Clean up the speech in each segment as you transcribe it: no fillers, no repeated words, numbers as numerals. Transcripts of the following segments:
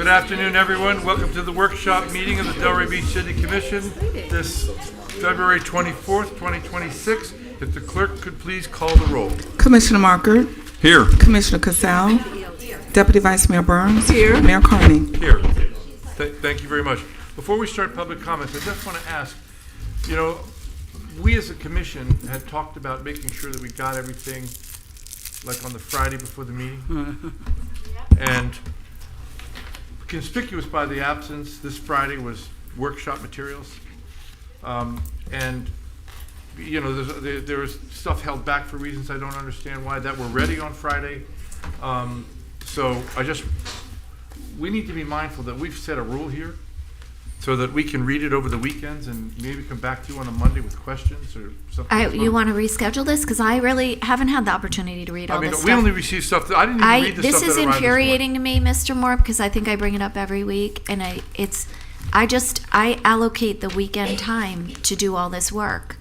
Good afternoon, everyone. Welcome to the workshop meeting of the Delray Beach City Commission this February 24th, 2026. If the clerk could please call the roll. Commissioner Marker. Here. Commissioner Casal. Deputy Vice Mayor Burns. Here. Mayor Carney. Here. Thank you very much. Before we start public comments, I just want to ask, we as a commission had talked about making sure that we got everything like on the Friday before the meeting. And conspicuous by the absence this Friday was workshop materials. And there was stuff held back for reasons I don't understand why that were ready on Friday. So we need to be mindful that we've set a rule here so that we can read it over the weekends and maybe come back to you on a Monday with questions or something. You want to reschedule this? Because I really haven't had the opportunity to read all this stuff. We only received stuff that I didn't even read the this stuff is that arrived infuriating to me, Mr. Moore, because I think I bring it up every week, and I allocate the weekend time to do all this work,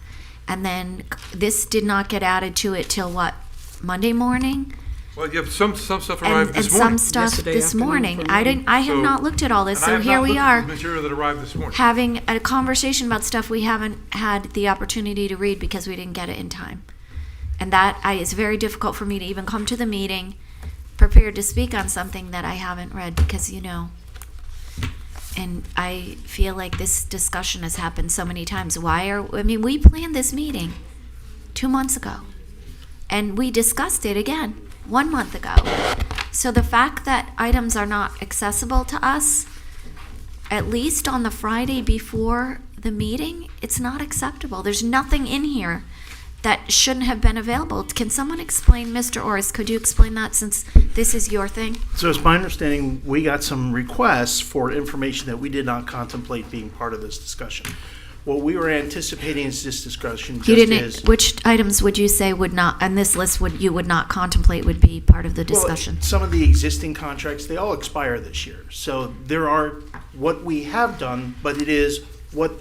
and then this did not get added to it till what, Monday morning? Well, yeah, some stuff arrived this morning. And some stuff this morning. I have not looked at all this, so here we And I are have not looked at the material that arrived this morning. having a conversation about stuff we haven't had the opportunity to read because we didn't get it in time. And that is very difficult for me to even come to the meeting prepared to speak on something that I haven't read because, and I feel like this discussion has happened so many times. We planned this meeting 2 months ago, and we discussed it again 1 month ago. So the fact that items are not accessible to us, at least on the Friday before the meeting, it's not acceptable. There's nothing in here that shouldn't have been available. Can someone explain, Mr. Orris, could you explain that since this is your thing? So it's my understanding we got some requests for information that we did not contemplate being part of this discussion. What we were anticipating is this discussion Which items would you say would not, on this list, you would not contemplate would be part of the discussion? Well, some of the existing contracts, they all expire this year. So there are what we have done, but it is what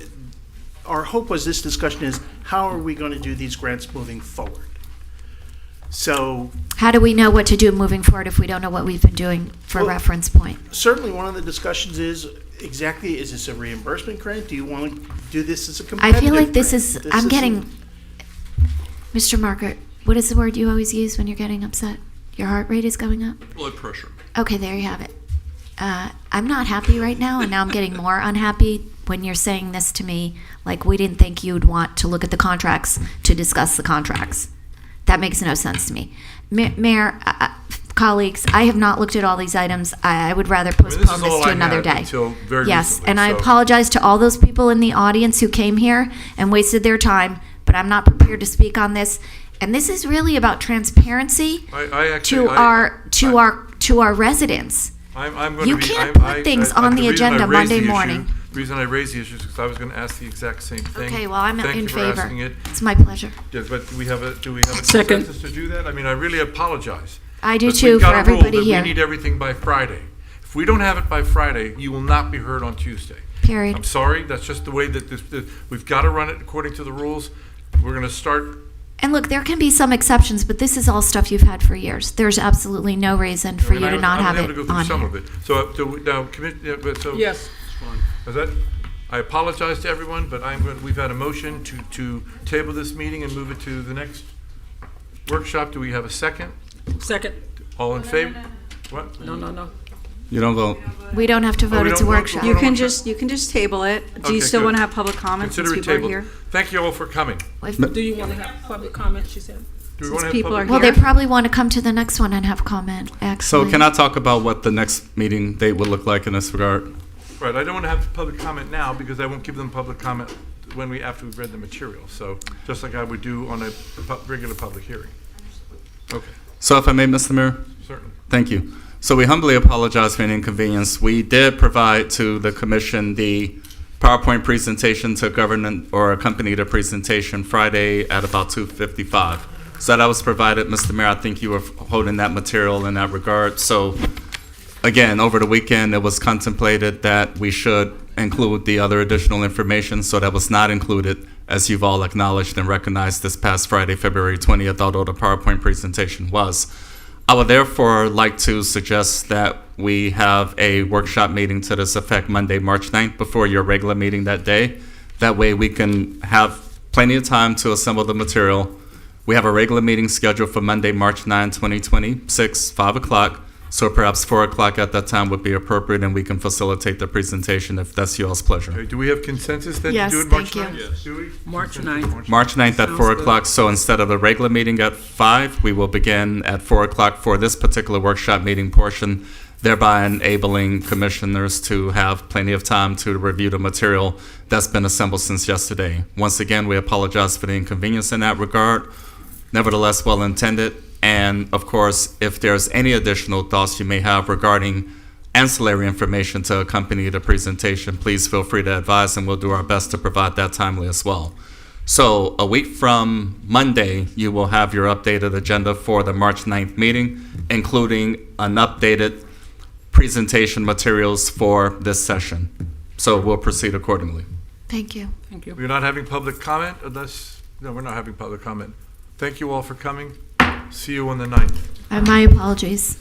our hope was this discussion is how are we going to do these grants moving forward? So how do we know what to do moving forward if we don't know what we've been doing for reference point? Certainly one of the discussions is exactly, is this a reimbursement grant? Do you want to do this as a competitive I feel like this grant? is, I'm getting, Mr. Margaret, what is the word you always use when you're getting upset? Your heart rate is going up? Blood pressure. Okay, there you have it. I'm not happy right now, and now I'm getting more unhappy when you're saying this to me, like we didn't think you'd want to look at the contracts to discuss the contracts. That makes no sense to me. Mayor, colleagues, I have not looked at all these items. I would rather postpone this to another day. Yes, and I apologize to all those people in the audience who came here and wasted their time, but I'm not prepared to speak on this. And this is really about transparency to our residents. You can't put things on the agenda Monday morning. The reason I raised the issue is because I was going to ask the exact same thing. Okay, well, I'm in favor. Thank you for asking it. It's my pleasure. Yes, but do we have a consensus to do that? I mean, I really apologize. I do But too we've for got a rule everybody that here. We need everything by Friday. If we don't have it by Friday, you will not be heard on Tuesday. Period. I'm sorry, that's just the way that we've got to run it according to the rules. We're going to start. And look, there can be some exceptions, but this is all stuff you've had for years. There's absolutely no reason for you to not have it on some here. of it. So now, Yes. is that? I apologize to everyone, but we've had a motion to table this meeting and move it to the next workshop. Do we have a second? Second. All in favor? What? No. You don't vote. We don't have to vote, we it's a don't vote? workshop. You You can just table it. Do Okay, you still good. want to have public comments since Consider it people are tabled. here? Thank you all for coming. Do you want to have public comment, she said? Do we Since want to have people public? are Well, they here. probably want to come to the next one and have comment, actually. So can I talk about what the next meeting date would look like in this regard? Right, I don't want to have public comment now because I won't give them public comment after we've read the material. So just like I would do on a regular public hearing. Okay, So if I may, Mr. Mayor? certainly. Thank you. So we humbly apologize for any inconvenience. We did provide to the commission the PowerPoint presentation to govern or accompany the presentation Friday at about 2:55. So that was provided, Mr. Mayor. I think you were holding that material in that regard. So again, over the weekend, it was contemplated that we should include the other additional information, so that was not included, as you've all acknowledged and recognized this past Friday, February 20th, although the PowerPoint presentation was. I would therefore like to suggest that we have a workshop meeting to this effect Monday, March 9th, before your regular meeting that day. That way we can have plenty of time to assemble the material. We have a regular meeting scheduled for Monday, March 9, 2026, 5 o'clock. So perhaps 4 o'clock at that time would be appropriate, and we can facilitate the presentation if that's y'all's pleasure. Okay, do we have consensus then Yes, to do it March thank 9th? you. Do we? March Consensus 9th. March 9th at 4 Sounds good. o'clock. So instead of the regular meeting at 5, we will begin at 4 o'clock for this particular workshop meeting portion, thereby enabling commissioners to have plenty of time to review the material that's been assembled since yesterday. Once again, we apologize for the inconvenience in that regard. Nevertheless, well intended. And of course, if there's any additional thoughts you may have regarding ancillary information to accompany the presentation, please feel free to advise, and we'll do our best to provide that timely as well. So a week from Monday, you will have your updated agenda for the March 9th meeting, including an updated presentation materials for this session. So we'll proceed accordingly. Thank you. Thank you. We're not having public comment unless, no, we're not having public comment. Thank you all for coming. See you on the 9th. My apologies.